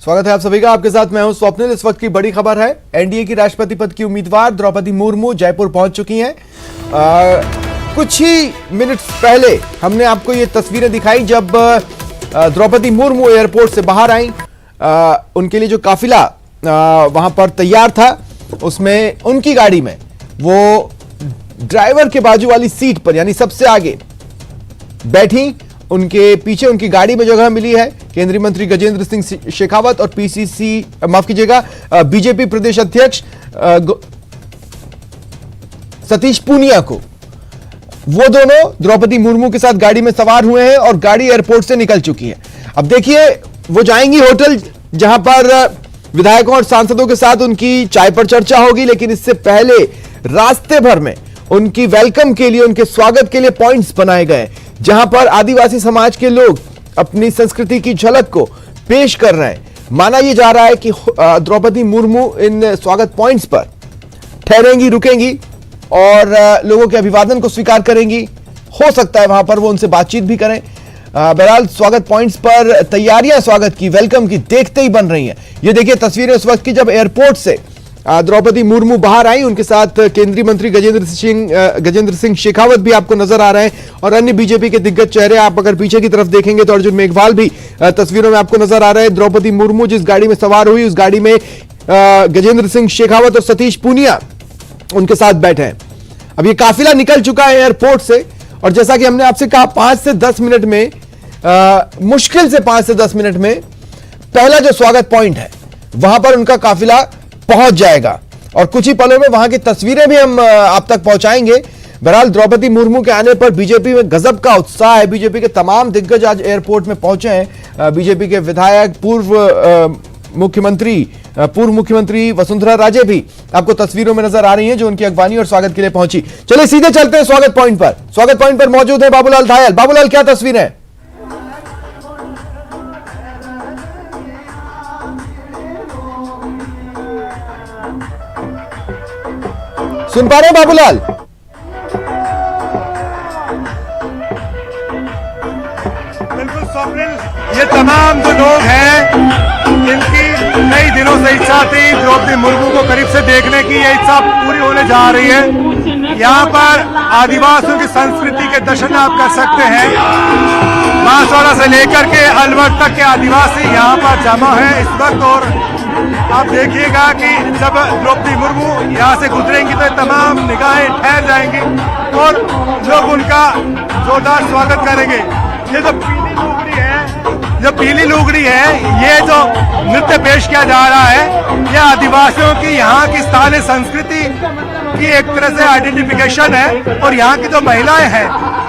स्वागत है आप सभी का। आपके साथ मैं हूं स्वप्निल। इस वक्त की बड़ी खबर है, एनडीए की राष्ट्रपति पद की उम्मीदवार द्रौपदी मुर्मू जयपुर पहुंच चुकी हैं। कुछ ही मिनट पहले हमने आपको ये तस्वीरें दिखाई जब द्रौपदी मुर्मू एयरपोर्ट से बाहर आई। उनके लिए जो काफिला वहां पर तैयार था, उसमें उनकी गाड़ी में वो ड्राइवर के बाजू वाली सीट पर यानी सबसे आगे बैठी। उनके पीछे उनकी गाड़ी में जगह मिली है केंद्रीय मंत्री गजेंद्र सिंह शेखावत और पीसीसी माफ कीजिएगा बीजेपी प्रदेश अध्यक्ष सतीश पूनिया को। वो दोनों द्रौपदी मुर्मू के साथ गाड़ी में सवार हुए हैं और गाड़ी एयरपोर्ट से निकल चुकी है। अब देखिए, वो जाएंगी होटल जहां पर विधायकों और सांसदों के साथ उनकी चाय पर चर्चा होगी, लेकिन इससे पहले रास्ते भर में उनकी वेलकम के लिए, उनके स्वागत के लिए पॉइंट्स बनाए गए जहां पर आदिवासी समाज के लोग अपनी संस्कृति की झलक को पेश कर रहे हैं। माना यह जा रहा है कि द्रौपदी मुर्मू इन स्वागत पॉइंट्स पर ठहरेंगी, रुकेंगी और लोगों के अभिवादन को स्वीकार करेंगी। हो सकता है वहां पर वो उनसे बातचीत भी करें। बहरहाल स्वागत पॉइंट्स पर तैयारियां स्वागत की, वेलकम की देखते ही बन रही हैं। ये देखिए तस्वीरें उस वक्त की जब एयरपोर्ट से द्रौपदी मुर्मू बाहर आई। उनके साथ केंद्रीय मंत्री गजेंद्र सिंह शेखावत भी आपको नजर आ रहे हैं और अन्य बीजेपी के दिग्गज चेहरे। आप अगर पीछे की तरफ देखेंगे तो अर्जुन मेघवाल भी तस्वीरों में आपको नजर आ रहे हैं। द्रौपदी मुर्मू जिस गाड़ी में सवार हुई, उस गाड़ी में गजेंद्र सिंह शेखावत और सतीश पूनिया उनके साथ बैठे हैं। अब ये काफिला निकल चुका है एयरपोर्ट से और जैसा कि हमने आपसे कहा 5 से 10 मिनट में, मुश्किल से 5 से 10 मिनट में पहला जो स्वागत पॉइंट है वहां पर उनका काफिला पहुंच जाएगा और कुछ ही पलों में वहां की तस्वीरें भी हम आप तक पहुंचाएंगे। बहरहाल द्रौपदी मुर्मू के आने पर बीजेपी में गजब का उत्साह है। बीजेपी के तमाम दिग्गज आज एयरपोर्ट में पहुंचे हैं। बीजेपी के विधायक, पूर्व मुख्यमंत्री वसुंधरा राजे भी आपको तस्वीरों में नजर आ रही हैं जो उनकी अगवानी और स्वागत के लिए पहुंची। चलिए सीधे चलते हैं स्वागत पॉइंट पर। स्वागत पॉइंट पर मौजूद है बाबूलाल धायल। बाबूलाल, क्या तस्वीरें हैं? सुन पा रहे हैं बाबूलाल? बिल्कुल स्वप्निल, ये तमाम जो लोग हैं इनकी कई दिनों से इच्छा थी द्रौपदी मुर्मू को करीब से देखने की। ये इच्छा पूरी होने जा रही है। यहाँ पर आदिवासियों की संस्कृति के दर्शन आप कर सकते हैं। बांसवाड़ा से लेकर के अलवर तक के आदिवासी यहाँ पर जमा है इस वक्त और आप देखिएगा कि जब द्रौपदी मुर्मू यहाँ से गुजरेंगी तो तमाम निगाहें ठहर जाएंगी और लोग उनका जोरदार स्वागत करेंगे। ये जो पीली लुगड़ी है, ये जो नृत्य पेश किया जा रहा है, यह आदिवासियों की यहाँ की स्थानीय संस्कृति की एक तरह से आइडेंटिफिकेशन है। और यहाँ की जो महिलाएं हैं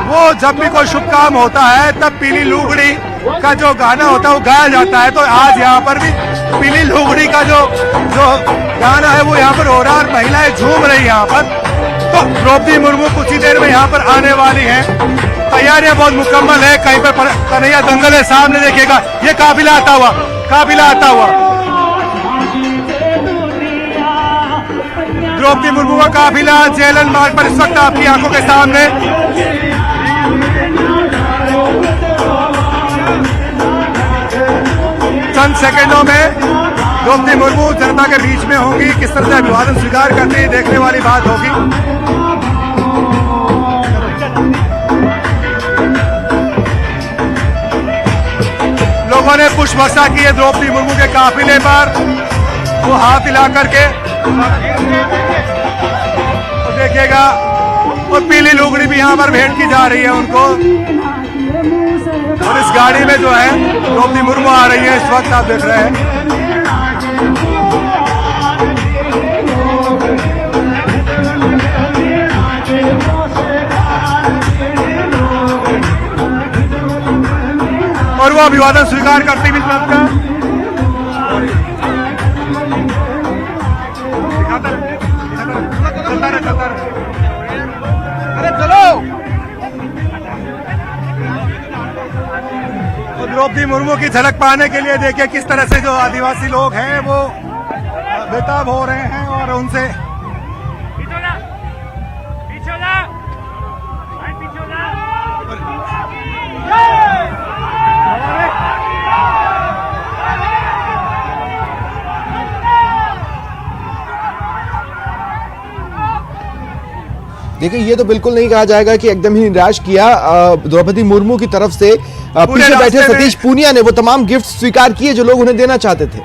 वो जब भी कोई शुभ काम होता है तब पीली लुगड़ी का जो गाना होता है वो गाया जाता है। तो आज यहाँ पर भी पीली लुगड़ी का जो गाना है वो यहाँ पर हो रहा है और महिलाएं झूम रही यहाँ पर। तो द्रौपदी मुर्मू कुछ ही देर में यहाँ पर आने वाली हैं। तैयारियां बहुत मुकम्मल है। कहीं पर कन्हैया दंगल है, सामने देखिएगा ये काफिला आता हुआ द्रौपदी मुर्मू का काफिला जेएलएन मार्ग पर इस वक्त आपकी आंखों के सामने। चंद सेकंडों में द्रौपदी मुर्मू जनता के बीच में होंगी। किस तरह से अभिवादन स्वीकार करती है देखने वाली बात होगी। लोगों ने पुष्प वर्षा की है द्रौपदी मुर्मू के काफिले पर। वो हाथ हिला करके तो देखिएगा और पीली लुगड़ी भी यहाँ पर भेंट की जा रही है उनको। और इस गाड़ी में जो है द्रौपदी मुर्मू आ रही है इस वक्त आप देख रहे हैं। और वो अभिवादन स्वीकार करती भी सबका। अरे चलो। तो द्रौपदी मुर्मू की झलक पाने के लिए देखिए किस तरह से जो आदिवासी लोग हैं वो बेताब हो रहे हैं और उनसे देखिए, ये तो बिल्कुल नहीं कहा जाएगा कि एकदम ही निराश किया द्रौपदी मुर्मू की तरफ से। पीछे बैठे सतीश पूनिया ने वो तमाम गिफ्ट स्वीकार किए जो लोग उन्हें देना चाहते थे।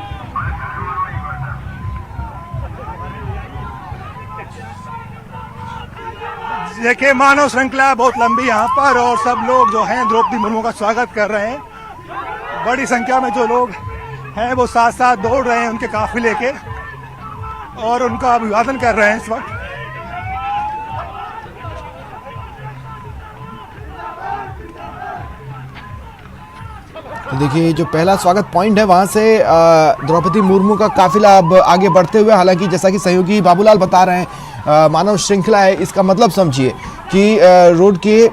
देखिए, मानव श्रृंखला बहुत लंबी यहाँ पर और सब लोग जो हैं द्रौपदी मुर्मू का स्वागत कर रहे हैं। बड़ी संख्या में जो लोग हैं वो साथ साथ दौड़ रहे हैं उनके काफिले के और उनका अभिवादन कर रहे हैं इस वक्त। तो देखिए, जो पहला स्वागत पॉइंट है वहां से द्रौपदी मुर्मू का काफिला अब आगे बढ़ते हुए, हालांकि जैसा कि सहयोगी बाबूलाल बता रहे हैं मानव श्रृंखला है, इसका मतलब समझिए कि रोड के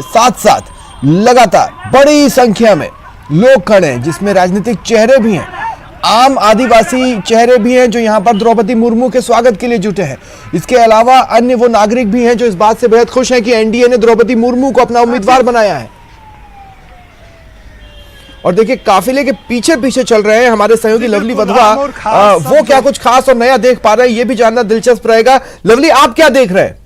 साथ साथ लगातार बड़ी संख्या में लोग खड़े हैं, जिसमें राजनीतिक चेहरे भी हैं, आम आदिवासी चेहरे भी हैं जो यहां पर द्रौपदी मुर्मू के स्वागत के लिए जुटे हैं। इसके अलावा अन्य वो नागरिक भी हैं जो इस बात से बेहद खुश हैं कि एनडीए ने द्रौपदी मुर्मू को अपना उम्मीदवार बनाया है। और देखिए, काफिले के पीछे पीछे चल रहे हैं हमारे सहयोगी लवली वधवा। वो क्या कुछ खास और नया देख पा रहे हैं, ये भी जानना दिलचस्प रहेगा। लवली, आप क्या देख रहे हैं?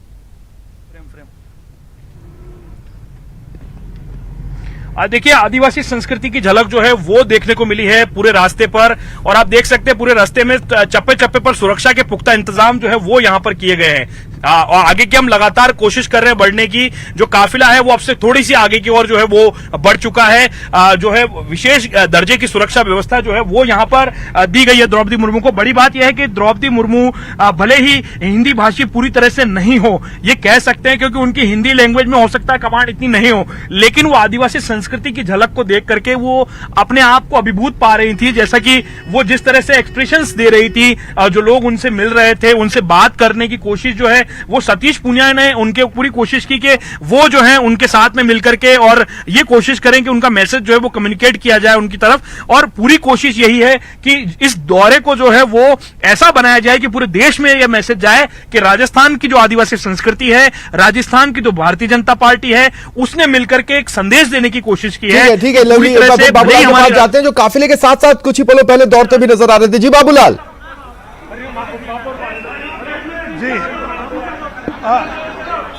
देखिए, आदिवासी संस्कृति की झलक जो है वो देखने को मिली है पूरे रास्ते पर। और आप देख सकते हैं पूरे रास्ते में चप्पे चप्पे पर सुरक्षा के पुख्ता इंतजाम जो है वो यहाँ पर किए गए हैं। और आगे की हम लगातार कोशिश कर रहे हैं बढ़ने की। जो काफिला है वो अब से थोड़ी सी आगे की ओर जो है वो बढ़ चुका है। जो है विशेष दर्जे की सुरक्षा व्यवस्था जो है वो यहाँ पर दी गई है द्रौपदी मुर्मू को। बड़ी बात यह है कि द्रौपदी मुर्मू भले ही हिंदी भाषी पूरी तरह से नहीं हो, ये कह सकते हैं, क्योंकि उनकी हिंदी लैंग्वेज में हो सकता है कमांड इतनी नहीं हो, लेकिन वो आदिवासी संस्कृति की झलक को देख करके वो अपने आप को अभिभूत पा रही थी। जैसा कि वो जिस तरह से एक्सप्रेशंस दे रही थी, जो लोग उनसे मिल रहे थे, उनसे बात करने की कोशिश जो है वो सतीश पूनिया ने उनके पूरी कोशिश की कि वो जो है उनके साथ में मिलकर के और ये कोशिश करें कि उनका मैसेज जो है वो कम्युनिकेट किया जाए उनकी तरफ। और पूरी कोशिश यही है कि इस दौरे को जो है वो ऐसा बनाया जाए कि पूरे देश में यह मैसेज जाए कि राजस्थान की जो आदिवासी संस्कृति है, राजस्थान की जो भारतीय जनता पार्टी है, उसने मिलकर के एक संदेश देने की कोशिश की है। ठीक है, लवली, बाबूलाल के पास जाते हैं जो काफिले के साथ साथ कुछ ही पलों पहले दौड़ते भी नजर आ रहे थे। जी बाबूलाल।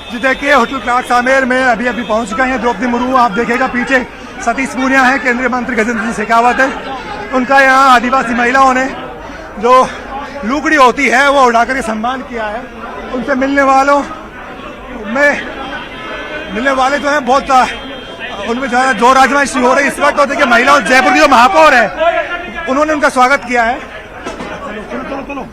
जी देखिए, होटल क्लार्क्स आमेर में अभी अभी पहुंच गए हैं द्रौपदी मुर्मू। आप देखिएगा पीछे सतीश पूनिया है, केंद्रीय मंत्री गजेंद्र सिंह शेखावत है। उनका यहाँ आदिवासी महिलाओं ने जो लुगड़ी होती है वो उड़ाकर के सम्मान किया है। उनसे मिलने वाले जो है बहुत उनमें जो है जोर आजमाइश हो रही है इस वक्त। तो देखिए, महिलाओं, जयपुर की जो महापौर है उन्होंने उनका स्वागत किया है। चलो चलो चलो।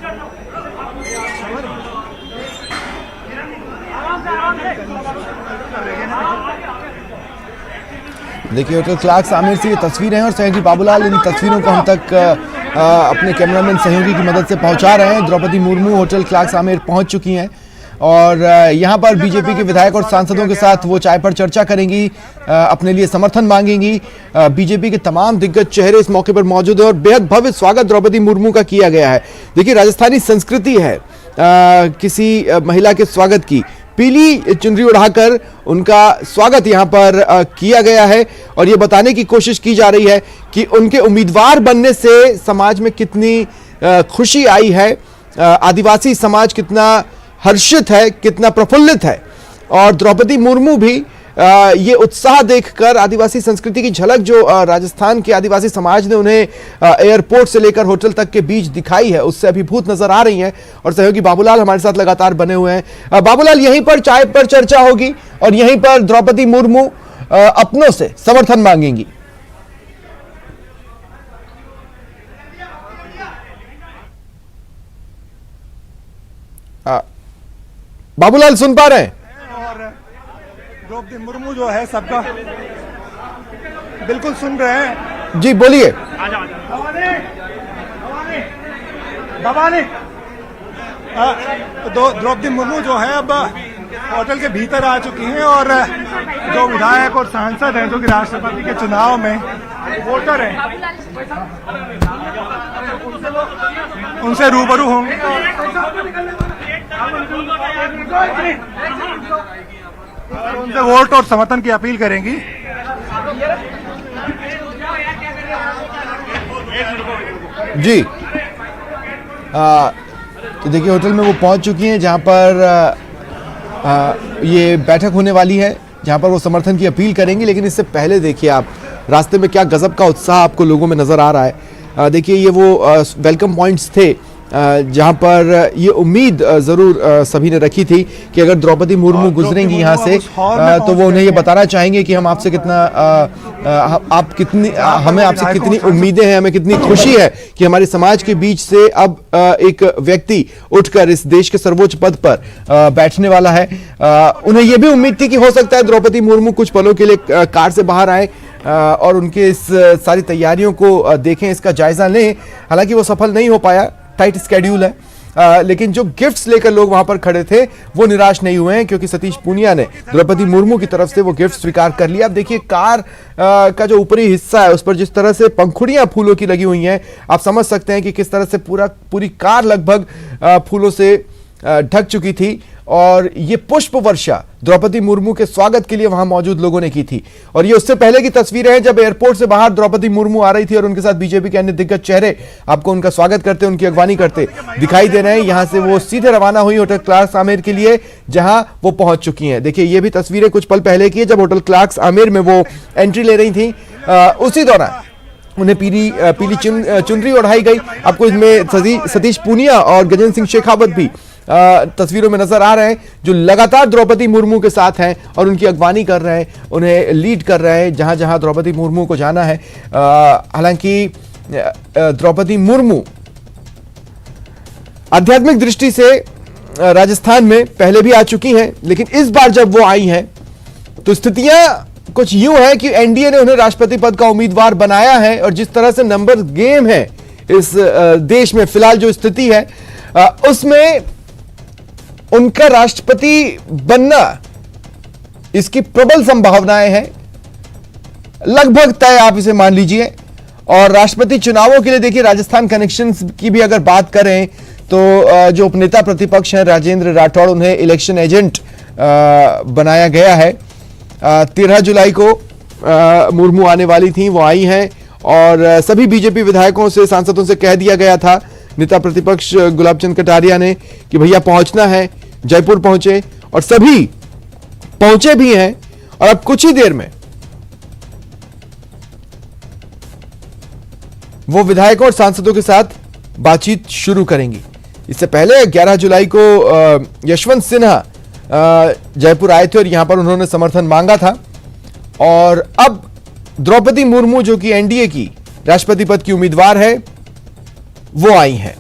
देखिए, होटल क्लार्क्स आमेर से ये तस्वीरें हैं और सहयोगी बाबूलाल इन तस्वीरों को हम तक अपने कैमरामैन सहयोगी की मदद से पहुंचा रहे हैं। द्रौपदी मुर्मू होटल क्लार्क्स आमेर पहुंच चुकी हैं और यहां पर बीजेपी के विधायक और सांसदों के साथ वो चाय पर चर्चा करेंगी, अपने लिए समर्थन मांगेंगी। बीजेपी के तमाम दिग्गज चेहरे इस मौके पर मौजूद है और बेहद भव्य स्वागत द्रौपदी मुर्मू का किया गया है। देखिए, राजस्थानी संस्कृति है किसी महिला के स्वागत की, पीली चुनरी उड़ाकर उनका स्वागत यहां पर किया गया है और ये बताने की कोशिश की जा रही है कि उनके उम्मीदवार बनने से समाज में कितनी खुशी आई है, आदिवासी समाज कितना हर्षित है, कितना प्रफुल्लित है। और द्रौपदी मुर्मू भी ये उत्साह देखकर आदिवासी संस्कृति की झलक जो राजस्थान के आदिवासी समाज ने उन्हें एयरपोर्ट से लेकर होटल तक के बीच दिखाई है, उससे अभिभूत नजर आ रही हैं। और सहयोगी बाबूलाल हमारे साथ लगातार बने हुए हैं। बाबूलाल, यहीं पर चाय पर चर्चा होगी और यहीं पर द्रौपदी मुर्मू अपनों से समर्थन मांगेंगी। बाबूलाल सुन पा रहे हैं? द्रौपदी मुर्मू जो है सबका बिल्कुल सुन रहे हैं। जी बोलिए। द्रौपदी मुर्मू जो है अब होटल के भीतर आ चुकी हैं और जो विधायक और सांसद हैं जो कि राष्ट्रपति के चुनाव में वोटर हैं उनसे रूबरू होंगे। उनसे वोट और समर्थन की अपील करेंगी। जी तो देखिए, होटल में वो पहुंच चुकी हैं जहां पर ये बैठक होने वाली है जहां पर वो समर्थन की अपील करेंगे। लेकिन इससे पहले देखिए आप रास्ते में क्या गजब का उत्साह आपको लोगों में नजर आ रहा है। देखिए ये वो वेलकम पॉइंट्स थे जहां पर ये उम्मीद जरूर सभी ने रखी थी कि अगर द्रौपदी मुर्मू गुजरेंगी यहाँ से तो वो उन्हें ये बताना चाहेंगे कि हम आपसे कितना हमें आपसे कितनी उम्मीदें हैं, हमें कितनी खुशी है कि हमारे समाज के बीच से अब एक व्यक्ति उठकर इस देश के सर्वोच्च पद पर बैठने वाला है। उन्हें यह भी उम्मीद थी कि हो सकता है द्रौपदी मुर्मू कुछ पलों के लिए कार से बाहर आए और उनके इस सारी तैयारियों को देखें, इसका जायजा लें। हालांकि वो सफल नहीं हो पाया, टाइट स्केड्यूल है। लेकिन जो गिफ्ट्स लेकर लोग वहां पर खड़े थे वो निराश नहीं हुए हैं, क्योंकि सतीश पूनिया ने द्रौपदी मुर्मू की तरफ से वो गिफ्ट स्वीकार कर लिया। अब देखिए कार का जो ऊपरी हिस्सा है उस पर जिस तरह से पंखुड़ियां फूलों की लगी हुई हैं, आप समझ सकते हैं कि किस तरह से पूरी कार लगभग फूलों से ढक चुकी थी। और ये पुष्प वर्षा द्रौपदी मुर्मू के स्वागत के लिए वहां मौजूद लोगों ने की थी। और ये उससे पहले की तस्वीरें हैं जब एयरपोर्ट से बाहर द्रौपदी मुर्मू आ रही थी और उनके साथ बीजेपी के अन्य दिग्गज चेहरे आपको उनका स्वागत करते, उनकी अगवानी करते दिखाई दे रहे हैं। यहां से वो सीधे रवाना हुई होटल क्लार्क्स आमेर के लिए, जहां वो पहुंच चुकी हैं। देखिए ये भी तस्वीरें कुछ पल पहले की है जब होटल क्लार्क्स आमेर में वो एंट्री ले रही थी। उसी दौरान उन्हें पीली चुनरी ओढ़ाई गई। आपको इसमें सतीश पूनिया और गजेंद्र सिंह शेखावत भी तस्वीरों में नजर आ रहे हैं, जो लगातार द्रौपदी मुर्मू के साथ हैं और उनकी अगवानी कर रहे हैं, उन्हें लीड कर रहे हैं जहां जहां द्रौपदी मुर्मू को जाना है। हालांकि द्रौपदी मुर्मू आध्यात्मिक दृष्टि से राजस्थान में पहले भी आ चुकी हैं, लेकिन इस बार जब वो आई हैं तो स्थितियां कुछ यूं है कि एनडीए ने उन्हें राष्ट्रपति पद का उम्मीदवार बनाया है। और जिस तरह से नंबर गेम है इस देश में फिलहाल जो स्थिति है उसमें उनका राष्ट्रपति बनना, इसकी प्रबल संभावनाएं हैं, लगभग तय आप इसे मान लीजिए। और राष्ट्रपति चुनावों के लिए देखिए राजस्थान कनेक्शंस की भी अगर बात करें तो जो उपनेता प्रतिपक्ष हैं राजेंद्र राठौड़, उन्हें इलेक्शन एजेंट बनाया गया है। 13 जुलाई को मुर्मू आने वाली थी, वो आई हैं और सभी बीजेपी विधायकों से, सांसदों से कह दिया गया था, नेता प्रतिपक्ष गुलाब चंद कटारिया ने, कि भैया पहुंचना है। जयपुर पहुंचे और सभी पहुंचे भी हैं। और अब कुछ ही देर में वो विधायकों और सांसदों के साथ बातचीत शुरू करेंगी। इससे पहले 11 जुलाई को यशवंत सिन्हा जयपुर आए थे और यहां पर उन्होंने समर्थन मांगा था। और अब द्रौपदी मुर्मू जो कि एनडीए की राष्ट्रपति पद की उम्मीदवार है, वो आई हैं।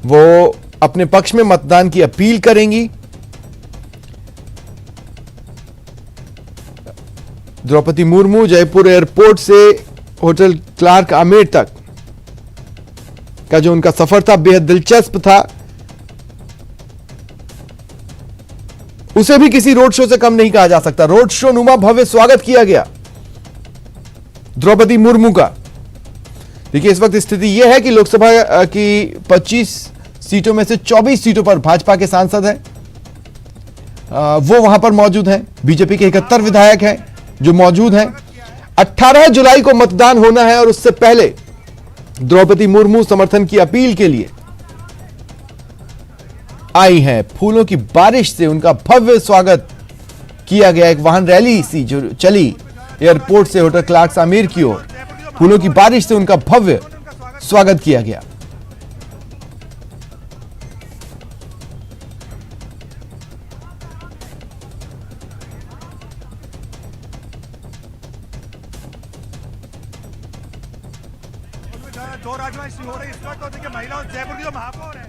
वो अपने पक्ष में मतदान की अपील करेंगी। द्रौपदी मुर्मू जयपुर एयरपोर्ट से होटल क्लार्क आमेर तक का जो उनका सफर था बेहद दिलचस्प था। उसे भी किसी रोड शो से कम नहीं कहा जा सकता। रोड शो नुमा भव्य स्वागत किया गया द्रौपदी मुर्मू का। देखिए इस वक्त स्थिति यह है कि लोकसभा की 25 सीटों में से 24 सीटों पर भाजपा के सांसद हैं, वो वहां पर मौजूद हैं। बीजेपी के 71 विधायक हैं जो मौजूद हैं। 18 जुलाई को मतदान होना है और उससे पहले द्रौपदी मुर्मू समर्थन की अपील के लिए आई हैं। फूलों की बारिश से उनका भव्य स्वागत किया गया। एक वाहन रैली सी जो चली एयरपोर्ट से होटल क्लार्क्स आमेर की ओर, फूलों की बारिश से उनका भव्य स्वागत किया गया। दो राजवंशी हो रही इस वक्त, तो देखिए महिला जयपुर की जो महापौर है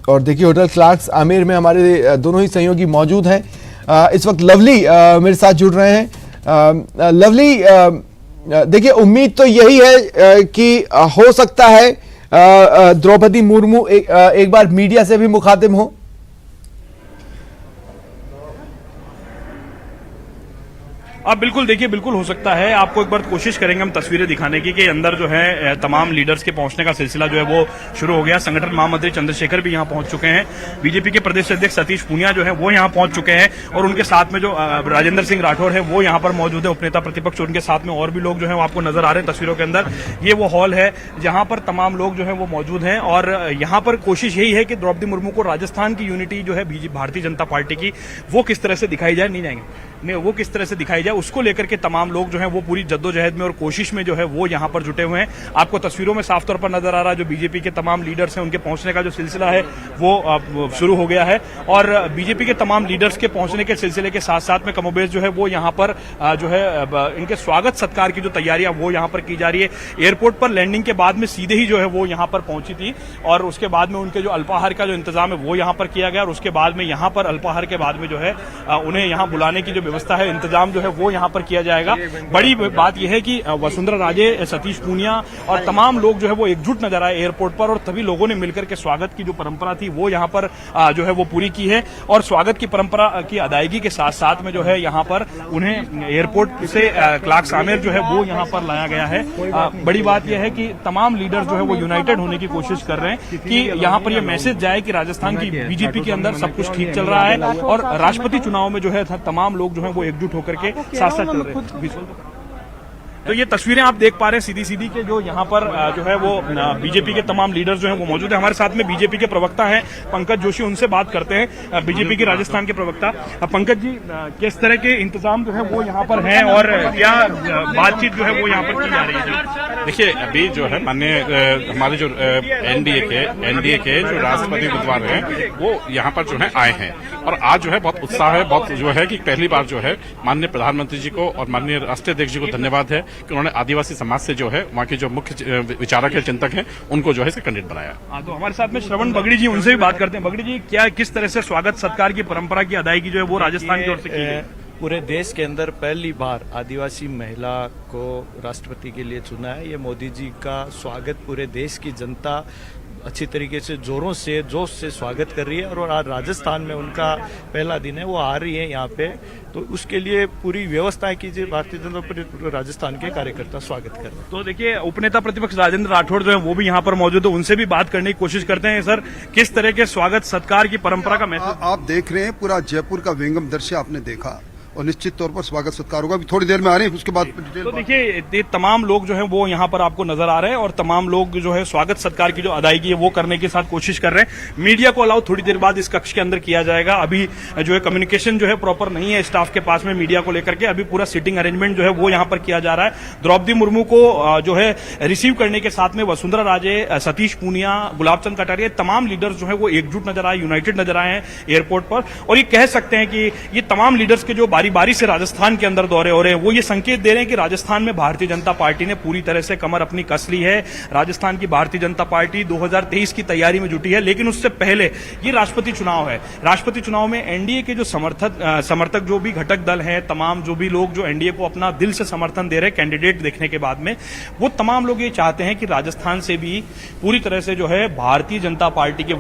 और देखिए होटल क्लार्क्स आमेर में हमारे दोनों ही सहयोगी मौजूद हैं। इस वक्त लवली मेरे साथ जुड़ रहे हैं। लवली, देखिए उम्मीद तो यही है कि हो सकता है द्रौपदी मुर्मू एक बार मीडिया से भी मुखातिब हो। बिल्कुल, देखिए बिल्कुल हो सकता है। आपको एक बार कोशिश करेंगे हम तस्वीरें दिखाने की कि अंदर जो है तमाम लीडर्स के पहुंचने का सिलसिला जो है वो शुरू हो गया। संगठन महामंत्री चंद्रशेखर भी यहां पहुंच चुके हैं। बीजेपी के प्रदेश अध्यक्ष सतीश पूनिया जो है वो यहां पहुंच चुके हैं और उनके साथ में जो राजेंद्र सिंह राठौर है वो यहां पर मौजूद है, उपनेता प्रतिपक्ष। उनके साथ में और भी लोग जो है वो आपको नजर आ रहे हैं तस्वीरों के अंदर। ये वो हॉल है जहां पर तमाम लोग जो है वो मौजूद हैं और यहां पर कोशिश यही है कि द्रौपदी मुर्मू को राजस्थान की यूनिटी जो है भारतीय जनता पार्टी की वो किस तरह से दिखाई जाए, नहीं जाएंगे नहीं, वो किस तरह से दिखाई जाए उसको लेकर के तमाम लोग जो हैं वो पूरी जद्दोजहद में और कोशिश में जो है वो यहां पर जुटे हुए हैं। आपको तस्वीरों में साफ तौर पर नजर आ रहा है जो बीजेपी के तमाम लीडर्स हैं उनके पहुंचने का जो सिलसिला है वो शुरू हो गया है और बीजेपी के तमाम लीडर्स के पहुंचने के सिलसिले के साथ साथ में कमोबेश जो है वो यहां पर जो है इनके स्वागत सत्कार की जो तैयारियां वो यहां पर की जा रही है। एयरपोर्ट पर लैंडिंग के बाद में सीधे ही जो है वो यहां पर पहुंची थी और उसके बाद में उनके जो अल्पाहार का जो इंतजाम है वो यहां पर किया गया और उसके बाद में यहां पर अल्पाहार के बाद में जो है उन्हें यहां बुलाने की जो व्यवस्था है, इंतजाम जो है वो यहां पर किया जाएगा। बड़ी बात यह है कि वसुंधरा राजे, सतीश पूनिया और तमाम लोग जो है वो एकजुट नजर आए एयरपोर्ट पर और तभी लोगों ने मिलकर के स्वागत की जो परंपरा थी वो यहां पर जो है वो पूरी की है और स्वागत की परंपरा की अदायगी के साथ साथ में जो है यहां पर उन्हें एयरपोर्ट से क्लार्क्स आमेर जो है वो यहां पर लाया गया है। बड़ी बात यह है कि तमाम लीडर्स जो है वो यूनाइटेड होने की कोशिश कर रहे हैं कि यहां पर यह मैसेज जाए कि राजस्थान की बीजेपी के अंदर सब कुछ ठीक चल रहा है और राष्ट्रपति चुनाव में जो है तमाम लोग जो है वो एकजुट होकर के साथ साथ चल रहे हैं। तो ये तस्वीरें आप देख पा रहे हैं सीधी सीधी के जो यहाँ पर जो है वो बीजेपी के तमाम लीडर्स जो हैं वो मौजूद है। हमारे साथ में बीजेपी के प्रवक्ता हैं पंकज जोशी, उनसे बात करते हैं। बीजेपी के राजस्थान के प्रवक्ता पंकज जी, किस तरह के इंतजाम जो है वो यहाँ पर हैं और क्या बातचीत जो है वो यहाँ पर की जा रही है? देखिए, अभी जो है माननीय हमारे जो एनडीए के जो राष्ट्रपति उम्मीदवार हैं वो यहाँ पर जो है आए हैं और आज जो है बहुत उत्साह है, बहुत जो है कि पहली बार जो है माननीय प्रधानमंत्री जी को और माननीय राष्ट्रीय अध्यक्ष जी को धन्यवाद है कि उन्होंने आदिवासी समाज से जो है वहाँ के जो मुख्य विचारक है, चिंतक हैं, उनको जो है इसका कैंडिडेट बनाया। तो हमारे साथ में श्रवण बगड़ी जी, उनसे भी बात करते हैं। बगड़ी जी, क्या किस तरह से स्वागत सत्कार की परंपरा की अदायगी जो है वो राजस्थान की ओर से की गई? पूरे देश के अंदर पहली बार आदिवासी महिला को राष्ट्रपति के लिए चुना है। ये मोदी जी का स्वागत पूरे देश की जनता अच्छी तरीके से जोरों से जोश से स्वागत कर रही है और आज राजस्थान में उनका पहला दिन है, वो आ रही है यहाँ पे, तो उसके लिए पूरी व्यवस्थाएं कीजिए। भारतीय जनता पार्टी राजस्थान के कार्यकर्ता स्वागत कर रहे हैं। तो देखिए, उपनेता प्रतिपक्ष राजेंद्र राठौर जो है वो भी यहाँ पर मौजूद है, उनसे भी बात करने की कोशिश करते हैं। सर, किस तरह के स्वागत सत्कार की परंपरा का मैसेज आप देख रहे हैं? पूरा जयपुर का विंगम दृश्य आपने देखा और निश्चित तौर पर स्वागत सत्कार होगा। अभी थोड़ी देर में आ रहे हैं, उसके बाद तो देखिए ये तमाम लोग जो है वो यहाँ पर आपको नजर आ रहे हैं और तमाम लोग जो है स्वागत सत्कार की जो अदायगी है वो करने के साथ कोशिश कर रहे हैं। मीडिया को अलाउ थोड़ी देर बाद इस कक्ष के अंदर किया जाएगा। अभी जो है कम्युनिकेशन जो है प्रॉपर नहीं है स्टाफ के पास में मीडिया को लेकर के। अभी पूरा सीटिंग अरेंजमेंट जो है वो यहाँ पर किया जा रहा है। द्रौपदी मुर्मू को जो है रिसीव करने के साथ में वसुंधरा राजे, सतीश पूनिया, गुलाब चंद कटारिया, तमाम लीडर्स जो है वो एकजुट नजर आए, यूनाइटेड नजर आए हैं एयरपोर्ट पर। और ये कह सकते हैं कि ये तमाम लीडर्स के जो बारी बारी से राजस्थान के अंदर दौरे हो रहे हैं वो ये संकेत दे रहे हैं कि राजस्थान में भारतीय जनता पार्टी ने पूरी तरह से कमर अपनी कस ली है। राजस्थान की भारतीय जनता पार्टी 2023 की तैयारी में जुटी है, लेकिन उससे पहले ये राष्ट्रपति चुनाव है। राष्ट्रपति चुनाव में एनडीए के जो समर्थक जो भी घटक दल हैं, तमाम जो भी लोग जो एनडीए को अपना दिल से समर्थन दे रहे हैं कैंडिडेट देखने के बाद में, वो तमाम लोग ये चाहते हैं कि राजस्थान से भी पूरी तरह से जो है भारतीय जनता पार्टी के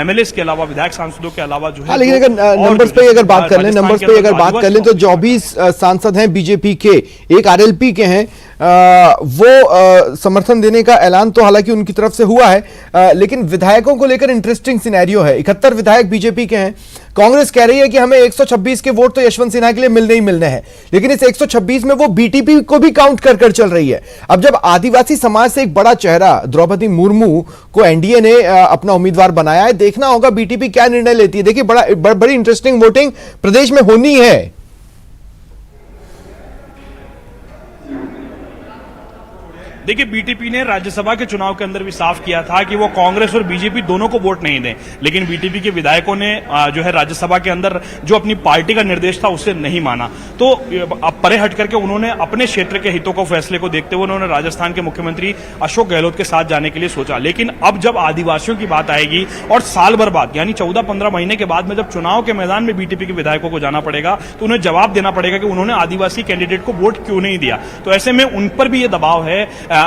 एमएलए के अलावा, विधायक सांसदों के अलावा जो है, लेकिन अगर नंबर्स पे अगर बात कर लें तो 24 सांसद हैं बीजेपी के, एक आरएलपी के हैं। वो समर्थन देने का ऐलान तो हालांकि उनकी तरफ से हुआ है, लेकिन विधायकों को लेकर इंटरेस्टिंग सिनेरियो है। 71 विधायक बीजेपी के हैं। कांग्रेस कह रही है कि हमें 126 के वोट तो यशवंत सिन्हा के लिए मिलने ही मिलने हैं, लेकिन इस 126 में वो बीटीपी को भी काउंट कर चल रही है। अब जब आदिवासी समाज से एक बड़ा चेहरा द्रौपदी मुर्मू को एनडीए ने अपना उम्मीदवार बनाया है, देखना होगा बीटीपी क्या निर्णय लेती है। देखिए, बड़ी इंटरेस्टिंग वोटिंग प्रदेश में होनी है। देखिए, बीटीपी ने राज्यसभा के चुनाव के अंदर भी साफ किया था कि वो कांग्रेस और बीजेपी दोनों को वोट नहीं दें, लेकिन बीटीपी के विधायकों ने जो है राज्यसभा के अंदर जो अपनी पार्टी का निर्देश था उससे नहीं माना। तो अब परे हट करके उन्होंने अपने क्षेत्र के हितों को, फैसले को देखते हुए उन्होंने राजस्थान के मुख्यमंत्री अशोक गहलोत के साथ जाने के लिए सोचा। लेकिन अब जब आदिवासियों की बात आएगी और साल भर बाद यानी 14-15 महीने के बाद में जब चुनाव के मैदान में बीटीपी के विधायकों को जाना पड़ेगा, तो उन्हें जवाब देना पड़ेगा कि उन्होंने आदिवासी कैंडिडेट को वोट क्यों नहीं दिया। तो ऐसे में उन पर भी ये दबाव है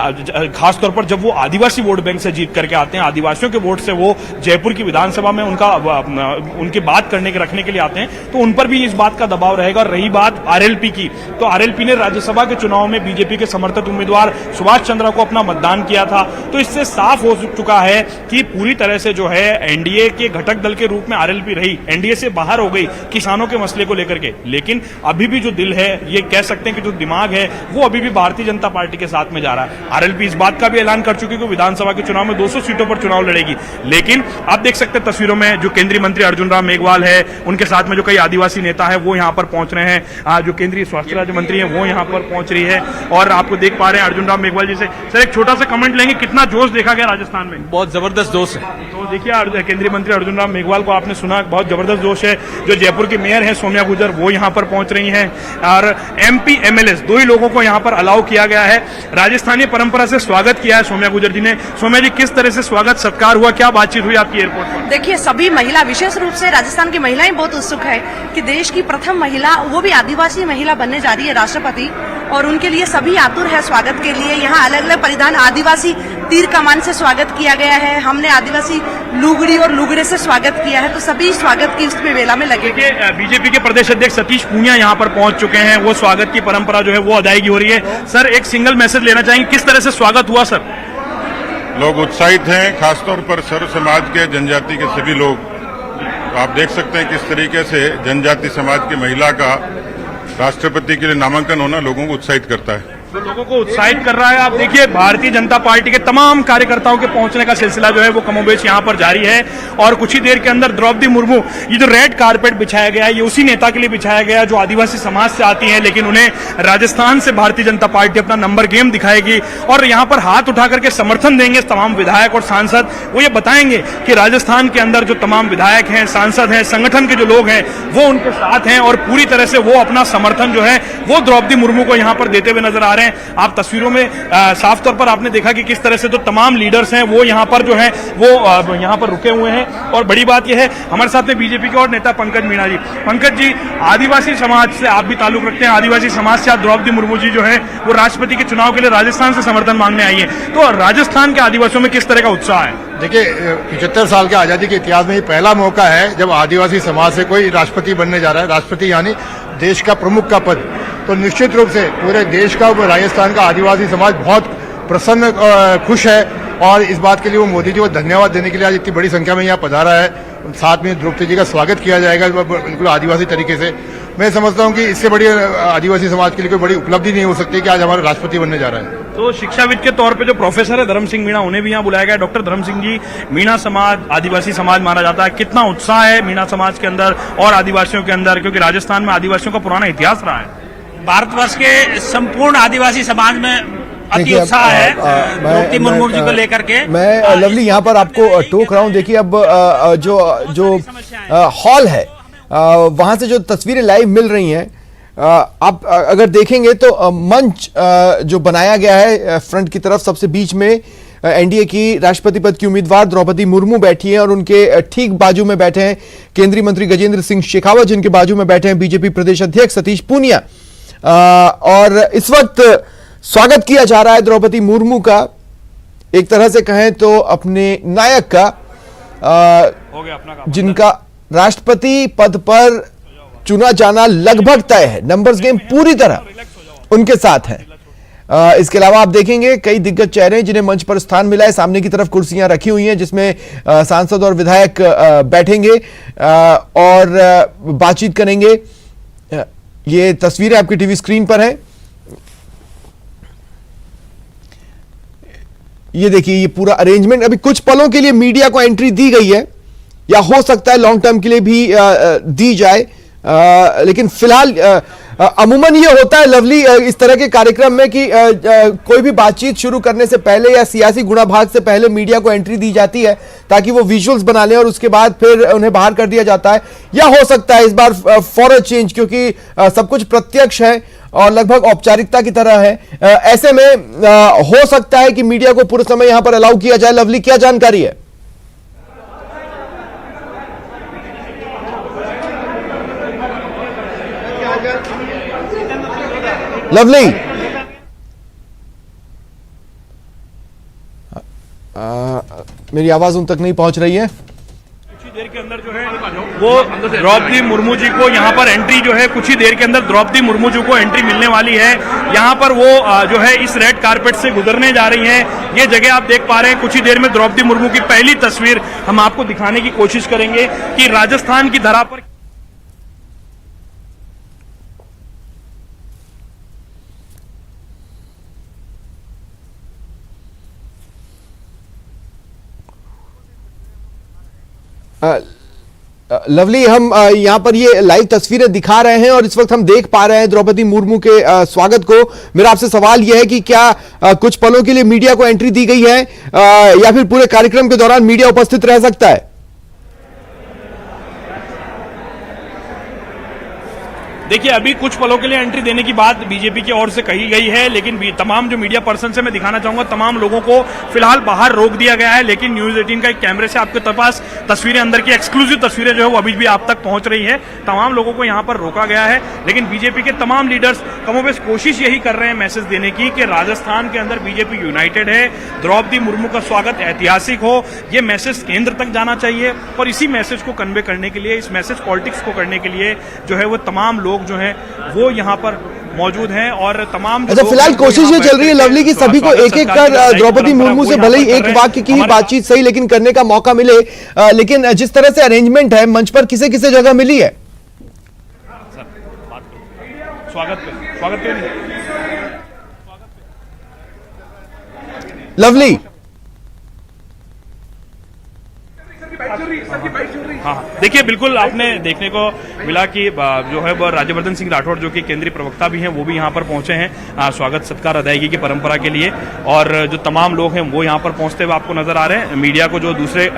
खासतौर पर जब वो आदिवासी वोट बैंक से जीत करके आते हैं, आदिवासियों के वोट से वो जयपुर की विधानसभा में उनकी बात करने के रखने के लिए आते हैं, तो उन पर भी इस बात का दबाव रहेगा। और रही बात आरएलपी की, तो आरएलपी ने राज्यसभा के चुनाव में बीजेपी के समर्थित उम्मीदवार सुभाष चंद्रा को अपना मतदान किया था। तो इससे साफ हो चुका है कि पूरी तरह से जो है एनडीए के घटक दल के रूप में आरएलपी रही, एनडीए से बाहर हो गई किसानों के मसले को लेकर के। लेकिन अभी भी जो दिल है, ये कह सकते हैं कि जो दिमाग है, वो अभी भी भारतीय जनता पार्टी के साथ में जा रहा है। आरएलपी इस बात का भी ऐलान कर चुकी है कि विधानसभा के चुनाव में 200 सीटों पर चुनाव लड़ेगी। लेकिन आप देख सकते हैं तस्वीरों में जो केंद्रीय मंत्री अर्जुन राम मेघवाल है, उनके साथ में जो कई आदिवासी नेता है वो यहां पर पहुंच रहे हैं। जो केंद्रीय स्वास्थ्य राज्य मंत्री है वो यहां पर पहुंच रही है और आपको देख पा रहे हैं अर्जुन राम मेघवाल जी से। सर, एक छोटा सा कमेंट लेंगे, कितना जोश देखा गया राजस्थान में? बहुत जबरदस्त जोश है। तो देखिए केंद्रीय मंत्री अर्जुन राम मेघवाल को आपने सुना, बहुत जबरदस्त जोश है। जो जयपुर की मेयर है सौम्या गुर्जर, वो यहां पर पहुंच रही हैं और एमपी एमएलए दो ही लोगों को यहां पर अलाउ किया गया है। राजस्थानी परंपरा से स्वागत किया है सौम्या गुर्जर जी ने। सौम्या जी, किस तरह से स्वागत सत्कार हुआ, क्या बातचीत हुई आपकी एयरपोर्ट पर? देखिए, सभी महिला, विशेष रूप से राजस्थान की महिलाएं बहुत उत्सुक है कि देश की प्रथम महिला, वो भी आदिवासी महिला बनने जा रही है राष्ट्रपति, और उनके लिए सभी आतुर है स्वागत के लिए। यहाँ अलग अलग परिधान, आदिवासी तीर कमान से स्वागत किया गया है, हमने आदिवासी लुगड़ी और लुगड़े से स्वागत किया है, तो सभी स्वागत की उसमें वेला में लगे। बीजेपी के प्रदेश अध्यक्ष सतीश पूनिया यहाँ पर पहुंच चुके हैं, वो स्वागत की परंपरा जो है वो अदायगी हो रही है। सर, एक सिंगल मैसेज लेना चाहेंगे, किस तरह से स्वागत हुआ सर? लोग उत्साहित हैं, खासतौर पर सर्व समाज के, जनजाति के सभी लोग। आप देख सकते हैं किस तरीके से जनजाति समाज की महिला का राष्ट्रपति के लिए नामांकन होना लोगों को उत्साहित करता है। तो लोगों को उत्साहित कर रहा है। आप देखिए, भारतीय जनता पार्टी के तमाम कार्यकर्ताओं के पहुंचने का सिलसिला जो है वो कमोबेश यहां पर जारी है और कुछ ही देर के अंदर द्रौपदी मुर्मू, ये जो रेड कारपेट बिछाया गया है, ये उसी नेता के लिए बिछाया गया जो आदिवासी समाज से आती है, लेकिन उन्हें राजस्थान से भारतीय जनता पार्टी अपना नंबर गेम दिखाएगी और यहां पर हाथ उठा करके समर्थन देंगे तमाम विधायक और सांसद। वो ये बताएंगे कि राजस्थान के अंदर जो तमाम विधायक हैं, सांसद हैं, संगठन के जो लोग हैं, वो उनके साथ हैं और पूरी तरह से वो अपना समर्थन जो है वो द्रौपदी मुर्मू को यहां पर देते हुए नजर आ रहे हैं। आप तस्वीरों में साफ तौर पर आपने देखा कि किस तरह से जो तमाम लीडर्स हैं वो यहां पर जो है वो यहां पर रुके हुए हैं। और बड़ी बात यह है, हमारे साथ में बीजेपी के और नेता पंकज मीणा जी। पंकज जी, आदिवासी समाज से आप भी ताल्लुक रखते हैं, आदिवासी समाज से आप द्रौपदी मुर्मू जी जो है वो राष्ट्रपति के चुनाव के लिए राजस्थान से समर्थन मांगने आई है, तो राजस्थान के आदिवासियों में किस तरह का उत्साह है? देखिए, 75 साल के आजादी के इतिहास में ये पहला मौका है जब आदिवासी समाज से कोई राष्ट्रपति बनने जा रहा है, राष्ट्रपति यानी देश का प्रमुख का पद। तो निश्चित रूप से पूरे देश का, राजस्थान का आदिवासी समाज बहुत प्रसन्न, खुश है और इस बात के लिए वो मोदी जी को धन्यवाद देने के लिए आज इतनी बड़ी संख्या में यहाँ पधारा है। साथ में द्रौपदी जी का स्वागत किया जाएगा बिल्कुल आदिवासी तरीके से। मैं समझता हूँ कि इससे बड़ी आदिवासी समाज के लिए कोई बड़ी उपलब्धि नहीं हो सकती कि आज हमारा राष्ट्रपति बनने जा रहा है। तो शिक्षाविद के तौर पे जो प्रोफेसर है धर्म सिंह मीणा, उन्हें भी यहाँ बुलाया गया। डॉक्टर धर्म सिंह जी, मीणा समाज आदिवासी समाज माना जाता है, कितना उत्साह है मीणा समाज के अंदर और आदिवासियों के अंदर, क्योंकि राजस्थान में आदिवासियों का पुराना इतिहास रहा है? भारतवर्ष के संपूर्ण आदिवासी समाज में अति उत्साह है द्रौपदी मुर्मू जी को लेकर के। मैं लवली यहाँ पर आपको टोक रहा हूँ। देखिए, अब जो हॉल है वहां से जो तस्वीरें लाइव मिल रही हैं, आप अगर देखेंगे तो मंच जो बनाया गया है फ्रंट की तरफ सबसे बीच में एनडीए की राष्ट्रपति पद की उम्मीदवार द्रौपदी मुर्मू बैठी हैं और उनके ठीक बाजू में बैठे हैं केंद्रीय मंत्री गजेंद्र सिंह शेखावत, जिनके बाजू में बैठे हैं बीजेपी प्रदेश अध्यक्ष सतीश पूनिया। और इस वक्त स्वागत किया जा रहा है द्रौपदी मुर्मू का, एक तरह से कहें तो अपने नायक का, हो गया अपना काम, जिनका राष्ट्रपति पद पर चुना जाना लगभग तय है। नंबर्स गेम पूरी तरह उनके साथ है। इसके अलावा आप देखेंगे कई दिग्गज चेहरे हैं जिन्हें मंच पर स्थान मिला है। सामने की तरफ कुर्सियां रखी हुई हैं जिसमें सांसद और विधायक बैठेंगे और बातचीत करेंगे। ये तस्वीरें आपकी टीवी स्क्रीन पर हैं। ये देखिए, ये पूरा अरेंजमेंट। अभी कुछ पलों के लिए मीडिया को एंट्री दी गई है, या हो सकता है लॉन्ग टर्म के लिए भी दी जाए, लेकिन फिलहाल अमूमन ये होता है लवली इस तरह के कार्यक्रम में कि कोई भी बातचीत शुरू करने से पहले या सियासी गुणाभाग से पहले मीडिया को एंट्री दी जाती है ताकि वो विजुअल्स बना लें और उसके बाद फिर उन्हें बाहर कर दिया जाता है। या हो सकता है इस बार फॉर अ चेंज, क्योंकि सब कुछ प्रत्यक्ष है और लगभग औपचारिकता की तरह है, ऐसे में हो सकता है कि मीडिया को पूरे समय यहां पर अलाउ किया जाए। लवली, क्या जानकारी है? लवली, मेरी आवाज उन तक नहीं पहुंच रही है। कुछ ही देर के अंदर जो है वो द्रौपदी मुर्मू जी को यहाँ पर एंट्री जो है कुछ ही देर के अंदर द्रौपदी मुर्मू जी को एंट्री मिलने वाली है। यहाँ पर वो जो है इस रेड कारपेट से गुजरने जा रही हैं। ये जगह आप देख पा रहे हैं, कुछ ही देर में द्रौपदी मुर्मू की पहली तस्वीर हम आपको दिखाने की कोशिश करेंगे कि राजस्थान की धरा पर लवली, हम यहाँ पर ये लाइव तस्वीरें दिखा रहे हैं और इस वक्त हम देख पा रहे हैं द्रौपदी मुर्मू के स्वागत को। मेरा आपसे सवाल यह है कि क्या कुछ पलों के लिए मीडिया को एंट्री दी गई है या फिर पूरे कार्यक्रम के दौरान मीडिया उपस्थित रह सकता है? देखिए, अभी कुछ पलों के लिए एंट्री देने की बात बीजेपी की ओर से कही गई है, लेकिन तमाम जो मीडिया पर्सन से मैं दिखाना चाहूंगा, तमाम लोगों को फिलहाल बाहर रोक दिया गया है। लेकिन न्यूज 18 का एक कैमरे से आपके पास तस्वीरें, अंदर की एक्सक्लूसिव तस्वीरें जो है वो अभी भी आप तक पहुंच रही है। तमाम लोगों को यहां पर रोका गया है, लेकिन बीजेपी के तमाम लीडर्स कमोबेश कोशिश यही कर रहे हैं मैसेज देने की कि राजस्थान के अंदर बीजेपी यूनाइटेड है, द्रौपदी मुर्मू का स्वागत ऐतिहासिक हो। ये मैसेज केंद्र तक जाना चाहिए और इसी मैसेज को कन्वे करने के लिए, इस मैसेज पॉलिटिक्स को करने के लिए जो है वो तमाम लोग जो है वो यहाँ पर मौजूद हैं और तमाम। अच्छा, फिलहाल कोशिश ये चल रही है लवली की सभी को एक एक कर द्रौपदी मुर्मू से भले ही एक वाक्य की ही बातचीत सही लेकिन करने का मौका मिले, लेकिन जिस तरह से अरेंजमेंट है मंच पर किसे किसे जगह मिली है? स्वागत लवली, हाँ, देखिए बिल्कुल आपने देखने को मिला कि जो है वो राज्यवर्धन सिंह राठौड़ जो कि केंद्रीय प्रवक्ता भी हैं वो भी यहाँ पर पहुंचे हैं स्वागत सत्कार अदायगी की परंपरा के लिए, और जो तमाम लोग हैं वो यहाँ पर पहुंचते हुए आपको नजर आ रहे हैं। मीडिया को जो दूसरे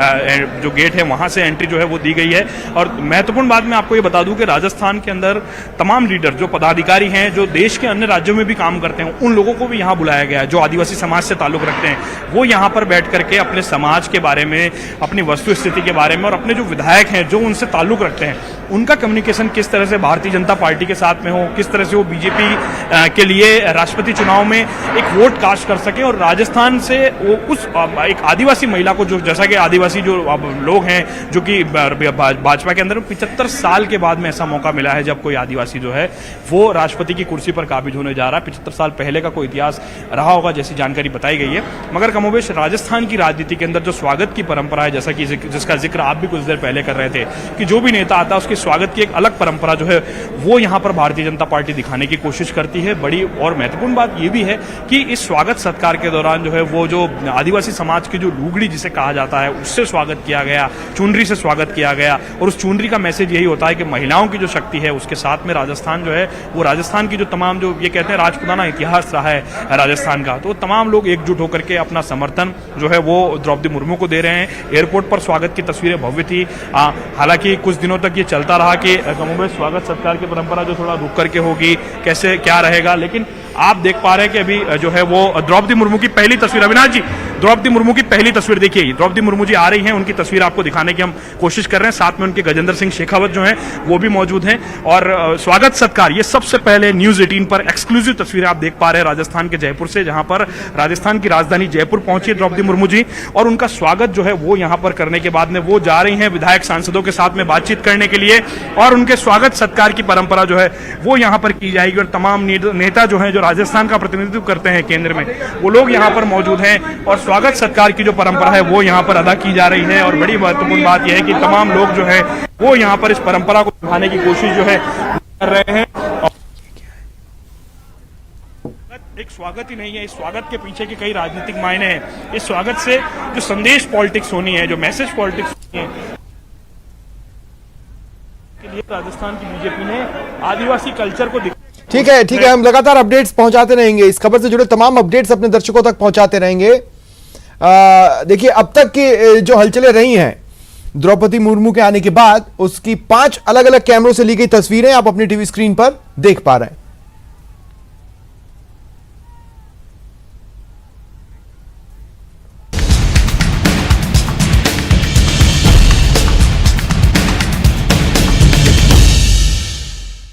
जो गेट है वहां से एंट्री जो है वो दी गई है। और महत्वपूर्ण बात मैं आपको ये बता दूं कि राजस्थान के अंदर तमाम लीडर जो पदाधिकारी हैं, जो देश के अन्य राज्यों में भी काम करते हैं, उन लोगों को भी यहाँ बुलाया गया है जो आदिवासी समाज से ताल्लुक रखते हैं। वो यहाँ पर बैठ करके अपने समाज के बारे में, अपनी वस्तु स्थिति के बारे में और अपने जो विधायक हैं जो उनसे ताल्लुक रखते हैं उनका कम्युनिकेशन किस तरह से भारतीय जनता पार्टी के साथ में हो, किस तरह से वो बीजेपी के लिए राष्ट्रपति चुनाव में एक वोट कास्ट कर सके। और राजस्थान से वो उस एक आदिवासी महिला को, जो जैसा कि आदिवासी जो लोग हैं जो कि भाजपा के अंदर 75 साल के बाद में ऐसा मौका मिला है जब कोई आदिवासी जो है वो राष्ट्रपति की कुर्सी पर काबिज होने जा रहा है। 75 साल पहले का कोई इतिहास रहा होगा जैसी जानकारी बताई गई है। मगर कमोबेश राजस्थान की राजनीति के अंदर जो स्वागत की परंपरा है, जैसा कि जिसका जिक्र आप भी कुछ देर पहले कर रहे थे कि जो भी नेता आता है उसके स्वागत की एक अलग परंपरा जो है वो यहाँ पर भारतीय जनता पार्टी दिखाने की कोशिश करती है। बड़ी और महत्वपूर्ण बात यह भी है कि इस स्वागत सत्कार के दौरान जो है वो जो आदिवासी समाज की जो लुगड़ी जिसे कहा जाता है उससे स्वागत किया गया, चुनरी से स्वागत किया गया। और उस चुनरी का मैसेज यही होता है कि महिलाओं की जो शक्ति है उसके साथ में राजस्थान जो है वो, राजस्थान की जो तमाम जो ये कहते हैं राजपुताना इतिहास रहा है राजस्थान का, तो तमाम लोग एकजुट होकर के अपना समर्थन जो है वो द्रौपदी मुर्मू को दे रहे हैं। एयरपोर्ट पर स्वागत की तस्वीरें भव्य थी। हालांकि कुछ दिनों तक ये चलता रहा कि कमोबेश स्वागत सत्कार की परंपरा जो थोड़ा रुक करके होगी, कैसे क्या रहेगा, लेकिन आप देख पा रहे हैं कि अभी जो है वो द्रौपदी मुर्मू की पहली तस्वीर, अविनाश जी द्रौपदी मुर्मू की पहली तस्वीर देखिए, द्रौपदी मुर्मू जी आ रही हैं, उनकी तस्वीर आपको दिखाने की हम कोशिश कर रहे हैं। साथ में उनके गजेंद्र सिंह शेखावत जो हैं वो भी मौजूद हैं। और स्वागत सत्कार ये सबसे पहले न्यूज 18 पर एक्सक्लूसिव तस्वीरें आप देख पा रहे हैं राजस्थान के जयपुर से, जहां पर राजस्थान की राजधानी जयपुर पहुंची है द्रौपदी मुर्मू जी, और उनका स्वागत जो है वो यहां पर करने के बाद में वो जा रही हैं विधायक सांसदों के साथ में बातचीत करने के लिए, और उनके स्वागत सत्कार की परंपरा जो है वो यहां पर की जाएगी। और तमाम नेता जो है जो राजस्थान का प्रतिनिधित्व करते हैं केंद्र में, वो लोग यहां पर मौजूद हैं और स्वागत सत्कार की जो परंपरा है वो यहां पर अदा की जा रही है। और बड़ी महत्वपूर्ण बात यह है कि तमाम लोग जो है वो यहां पर इस परंपरा को निभाने की कोशिश जो है कर रहे हैं। एक स्वागत ही नहीं है, इस स्वागत के पीछे के कई राजनीतिक मायने हैं। इस स्वागत से जो संदेश पॉलिटिक्स होनी है, जो मैसेज पॉलिटिक्स होनी है, के लिए राजस्थान की बीजेपी ने आदिवासी कल्चर को ठीक है, हम लगातार अपडेट्स पहुंचाते रहेंगे, इस खबर से जुड़े तमाम अपडेट्स अपने दर्शकों तक पहुंचाते रहेंगे। देखिए, अब तक की जो हलचलें रही हैं द्रौपदी मुर्मू के आने के बाद, उसकी 5 अलग अलग कैमरों से ली गई तस्वीरें आप अपनी टीवी स्क्रीन पर देख पा रहे हैं।